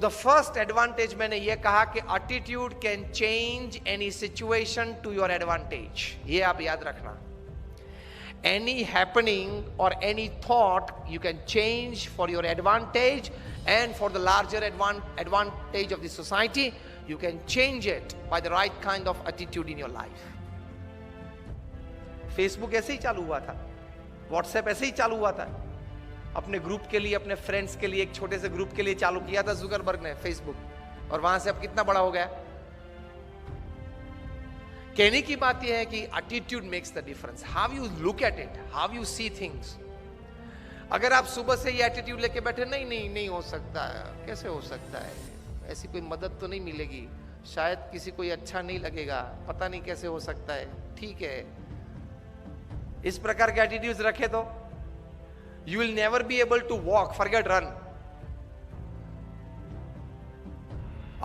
The first advantage मैंने यह कहा कि attitude can change any situation to your advantage. ये आप याद रखना। एनी हैपनिंग और any thought you can change for your advantage and for the larger advantage of the society. You can change it by the right kind of attitude in your life. Facebook ऐसे ही चालू हुआ था, WhatsApp ऐसे ही चालू हुआ था। अपने ग्रुप के लिए, अपने फ्रेंड्स के लिए, एक छोटे से ग्रुप के लिए चालू किया था जुकरबर्ग ने फेसबुक, और वहां से अब कितना बड़ा हो गया। कहने की बात यह है कि attitude makes the difference. How you look at it, how you see things. अगर आप सुबह से ये एटीट्यूड लेके बैठे, नहीं नहीं नहीं हो सकता है, कैसे हो सकता है, ऐसी कोई मदद तो नहीं मिलेगी, शायद किसी को अच्छा नहीं लगेगा, पता नहीं कैसे हो सकता है, ठीक है, इस प्रकार के एटीट्यूड्स रखे तो you will never be able to walk, forget run.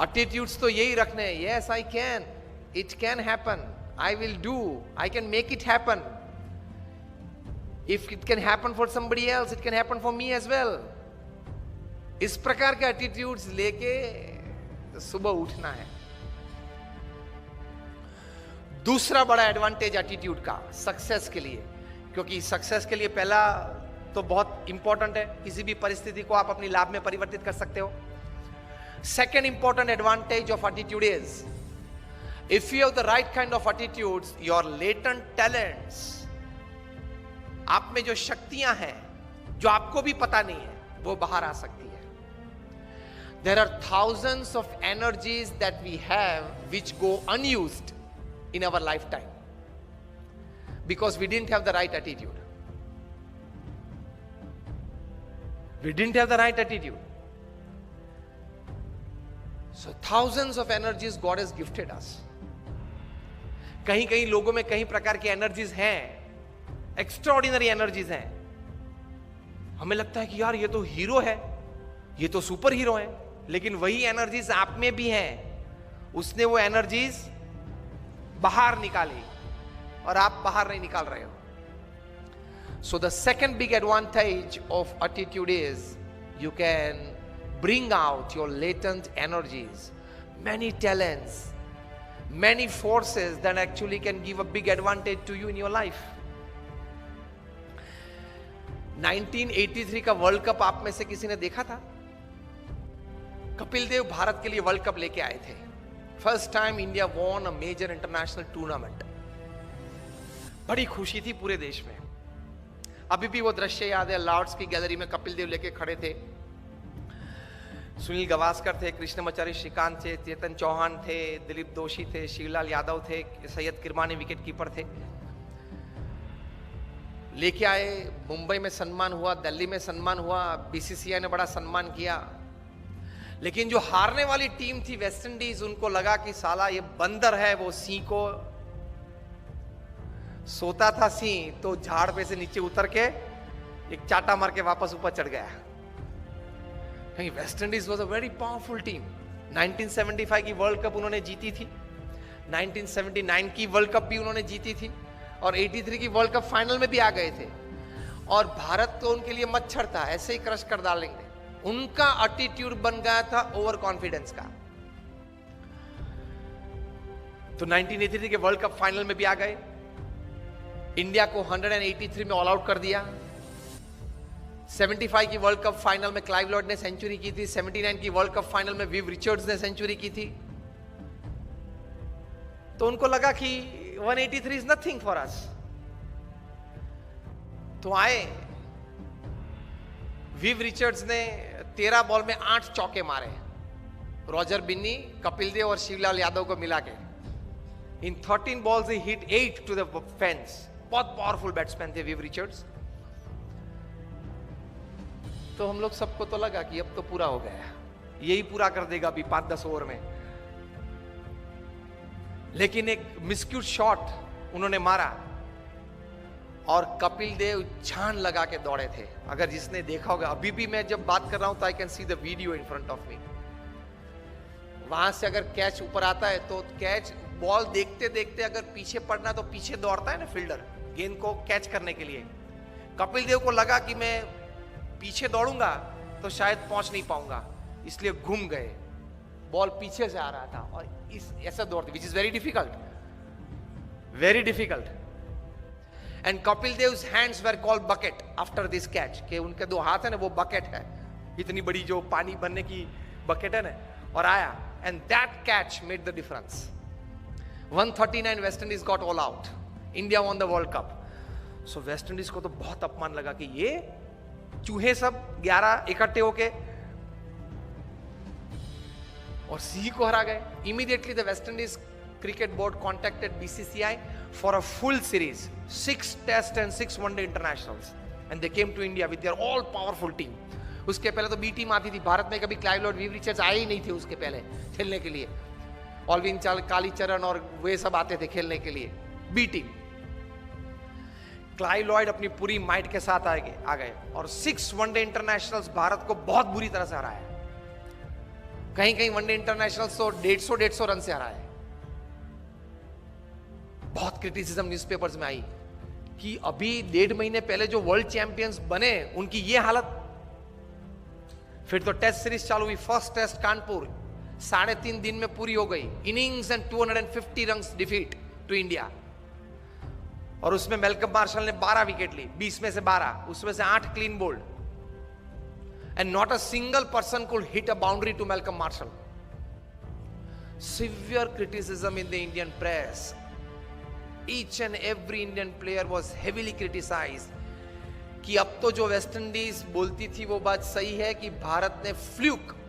Attitudes तो यही रखने हैं, yes I can, it can happen, I will do, I can make it happen. If it can happen for somebody else, it can happen for me as well. इस प्रकार के attitudes लेके सुबह उठना है। दूसरा बड़ा एडवांटेज एटीट्यूड का सक्सेस के लिए, क्योंकि सक्सेस के लिए पहला तो बहुत इंपॉर्टेंट है, किसी भी परिस्थिति को आप अपनी लाभ में परिवर्तित कर सकते हो। Second important advantage of attitude is if you have the right kind of attitudes, your latent talents, आप में जो शक्तियां हैं जो आपको भी पता नहीं है, वो बाहर आ सकती है। There are thousands of energies that we have which go unused in our life time because we didn't have the right attitude. We didn't have the right attitude. So thousands of energies God has gifted us. कहीं कहीं लोगों में कई प्रकार की energies हैं, extraordinary energies हैं। हमें लगता है कि यार ये तो हीरो है, ये तो सुपर हीरो है, लेकिन वही एनर्जीज आप में भी हैं। उसने वो एनर्जीज बाहर निकाली और आप बाहर नहीं निकाल रहे हो। So the second big advantage of attitude is you can bring out your latent energies, many talents, many forces that actually can give a big advantage to you in your life. 1983 का world cup आप में से किसी ने देखा था? कपिल देव भारत के लिए वर्ल्ड कप लेके आए थे। First time India won a major international tournament. बड़ी खुशी थी पूरे देश में। अभी भी वो दृश्य याद है, लॉर्ड्स की गैलरी में कपिल देव लेके खड़े थे, सुनील गावस्कर थे, कृष्णमाचारी श्रीकांत थे, चेतन चौहान थे, दिलीप दोषी थे, शिवलाल यादव थे, सैयद किरमानी विकेट कीपर थे। लेके आए, मुंबई में सम्मान हुआ, दिल्ली में सम्मान हुआ, बीसीसीआई ने बड़ा सम्मान किया। लेकिन जो हारने वाली टीम थी वेस्ट इंडीज, उनको लगा कि साला ये बंदर है, वो सिंह को सोता था सिंह, तो झाड़ पे से नीचे उतर के एक चाटा मार के वापस ऊपर चढ़ गया। West Indies was a very powerful team. 1975 की वर्ल्ड कप उन्होंने जीती थी, 1979 की वर्ल्ड कप भी उन्होंने जीती थी, और 83 की वर्ल्ड कप फाइनल में भी आ गए थे। और भारत तो उनके लिए मच्छर था, ऐसे ही क्रश कर डालेंगे। उनका एटीट्यूड बन गया था ओवर कॉन्फिडेंस का। तो 1983 के वर्ल्ड कप फाइनल में भी आ गए, इंडिया को 183 में ऑल आउट कर दिया। 75 की वर्ल्ड कप फाइनल में क्लाइव लॉयड ने सेंचुरी की थी, 79 की वर्ल्ड कप फाइनल में विव रिचर्ड्स ने सेंचुरी की थी। तो उनको लगा कि 183 इज नथिंग फॉर अस। तो आए, विव रिचर्ड्स ने 13 बॉल में 8 चौके मारे, रॉजर बिन्नी, कपिल देव और शिवलाल यादव को मिला के। इन 13 बॉल्स ही हिट 8 टू द फेंस। बहुत पावरफुल बैट्समैन थे विव रिचर्ड्स। तो हम लोग सबको तो लगा कि अब तो पूरा हो गया, यही पूरा कर देगा अभी 5-10 ओवर में। लेकिन एक मिसक्यूट शॉट उन्होंने मारा और कपिल देव जान लगा के दौड़े थे। अगर जिसने देखा होगा, अभी भी मैं जब बात कर रहा हूं तो I can see the video in front of me. वहां से अगर कैच ऊपर आता है तो कैच, बॉल देखते देखते अगर पीछे पड़ना तो पीछे दौड़ता है ना फील्डर गेंद को कैच करने के लिए। कपिल देव को लगा कि मैं पीछे दौड़ूंगा तो शायद पहुंच नहीं पाऊंगा, इसलिए घूम गए, बॉल पीछे से आ रहा था और इस ऐसा दौड़ते, which is very difficult, very difficult. And Kapil Dev's hands were called bucket after this catch, कि उनके दो हाथ है ना वो बकेट है, इतनी बड़ी जो पानी भरने की बकेट है ना, और आया. And that catch made the difference. 139 West Indies got all out, India won the world cup. So West Indies को तो बहुत अपमान लगा कि ये चूहे सब 11 इकट्ठे होके और सी को हरा गए. Immediately the West Indies cricket board contacted BCCI for a full series, 6 test and 6 one day internationals, and they came to India with their all powerful team. उसके पहले तो बी टीम आती थी भारत में, कभी क्लाइव लॉर्ड, वी रिचर्ड्स आए ही नहीं थे उसके पहले खेलने के लिए. ऑलविन कालीचरण और वे सब आते थे खेलने के लिए. बी टीम, क्लाइव लॉयड अपनी पूरी माइट के साथ आ गए और 6 वनडे इंटरनेशनल्स भारत को बहुत बुरी तरह से हराया. कहीं कहीं वनडे इंटरनेशनल्स तो 150 रन से हराया. बहुत क्रिटिसिज्म न्यूज़पेपर्स में आई कि अभी 1.5 महीने पहले जो वर्ल्ड चैंपियंस बने उनकी ये हालत. फिर तो टेस्ट सीरीज चालू हुई. फर्स्ट टेस्ट कानपुर 3.5 दिन में पूरी हो गई. Innings and 250 runs defeat to India. और उसमें मेलकम मार्शल ने 12 विकेट ली, 20 में से 12, उसमें से 8 clean bowled. And not a single person could hit a boundary to Malcolm Marshall. Severe criticism in the Indian press. Each and every Indian player was heavily criticized कि अब तो जो West Indies बोलती थी वो बात सही है कि भारत ने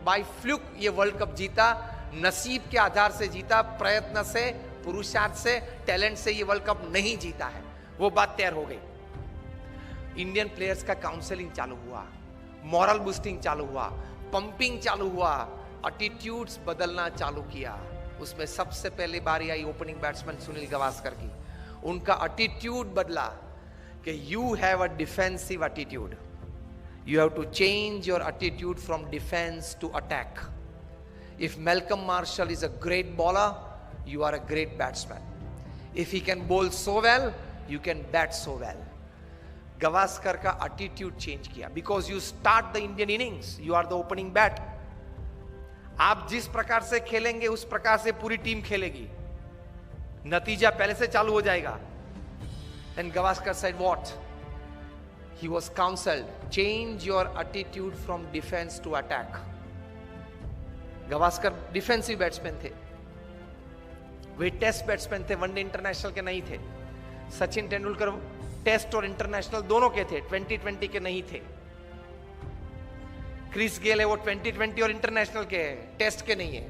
बाय फ्लूक ये वर्ल्ड कप जीता, नसीब के आधार से जीता, प्रयत्न से, पुरुषार्थ से, टैलेंट से ये वर्ल्ड कप नहीं जीता है. वो बात तैयार हो गई. इंडियन प्लेयर्स का काउंसलिंग चालू हुआ, मॉरल बूस्टिंग चालू हुआ, पंपिंग चालू हुआ, एटीट्यूड्स बदलना चालू किया. उसमें सबसे पहले बारी आई ओपनिंग बैट्समैन सुनील गावस्कर की. उनका एटीट्यूड बदला कि you have a defensive attitude, you have to change your attitude from defence to attack. If Malcolm Marshall is a great bowler, you are a great batsman. If he can bowl so well, you can bat so well. Gavaskar का attitude change किया because you start the Indian innings, you are the opening bat. आप जिस प्रकार से खेलेंगे उस प्रकार से पूरी टीम खेलेगी, नतीजा पहले से चालू हो जाएगा. And Gavaskar said what? He was counseled, change your attitude from defense to attack. Gavaskar defensive batsman थे, वे टेस्ट बैट्समैन थे, वनडे इंटरनेशनल के नहीं थे. सचिन तेंदुलकर टेस्ट और इंटरनेशनल दोनों के थे, 2020 के नहीं थे. क्रिस गेल है वो 2020 और इंटरनेशनल के हैं, टेस्ट के नहीं है,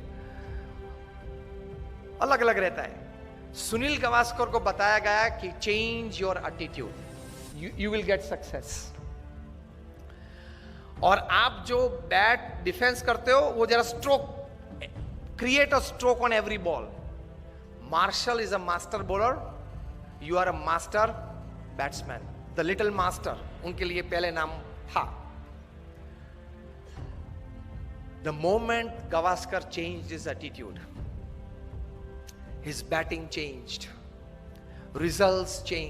अलग अलग रहता है. सुनील गावस्कर को बताया गया कि change your attitude, you will get success. और आप जो बैट डिफेंस करते हो वो जरा stroke, create a stroke on every ball. Marshall is a master bowler, you are a master batsman, the little master, उनके लिए पहले नाम था. The moment Gavaskar changed his attitude, his batting changed, results changed.